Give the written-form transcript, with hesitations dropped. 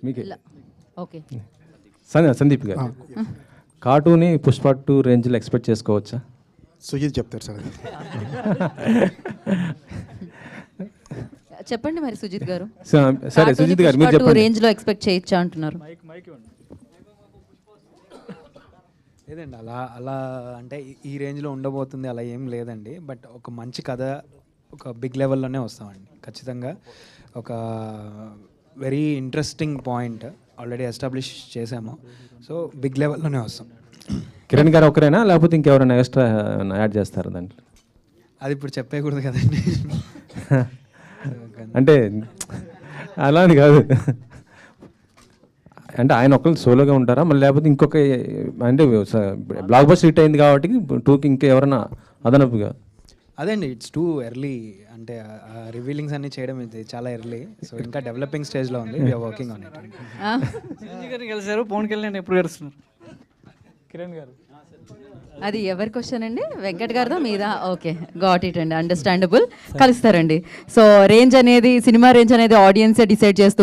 మీకే ఓకే. సందీప్ గారు కార్టూని పుష్ప 2 రేంజ్లో ఎక్స్పెక్ట్ చేసుకోవచ్చా? సుజిత్ చెప్తారు సార్. చెప్పండి మరి సుజిత్ గారు. సరే సుజిత్ గారు మీరు చెప్పండి. రేంజ్ లో ఎక్స్పెక్ట్ చేయొచ్చా అంటున్నారు. లేదండి, అలా అంటే ఈ రేంజ్లో ఉండబోతుంది అలా ఏం లేదండి. బట్ ఒక మంచి కథ ఒక బిగ్ లెవెల్లోనే వస్తామండి ఖచ్చితంగా. ఒక very interesting point already establish చేసాము. సో బిగ్ లెవెల్లోనే వస్తాం. కిరణ్ గారు ఒకరేనా లేకపోతే ఇంకెవరైనా ఎక్స్ట్రా యాడ్ చేస్తారా దాంట్లో? అది ఇప్పుడు చెప్పేయకూడదు కదండి. అంటే అలా అని కాదు, అంటే ఆయన ఒక్కరు సోలోగా ఉంటారా మళ్ళీ లేకపోతే ఇంకొక అంటే బ్లాక్ బస్టర్ హిట్ అయింది కాబట్టి 2కి ఇంకా ఎవరైనా అదనపుగా? అదేండి, ఇట్స్ టూ ఎర్లీ. అంటే రివీలింగ్స్ అన్ని చేయడం ఇది చాలా ఎర్లీ. సో ఇంకా డెవలపింగ్ స్టేజ్లో ఉంది. We are working on it. Chiranjeevi గారిని కలిసారు, పవన్ కళ్యాణ్ ఎప్పుడు కలుస్తున్నారు? కిరణ్ గారు అది ఎవరి క్వశ్చన్ అండి? వెంకట్ గారిదా మీదా? ఓకే, గాట్ ఇట్ అండి, అండర్స్టాండబుల్. కలుస్తారండి. సో రేంజ్ అనేది, సినిమా రేంజ్ అనేది ఆడియన్సే డిసైడ్ చేస్తూ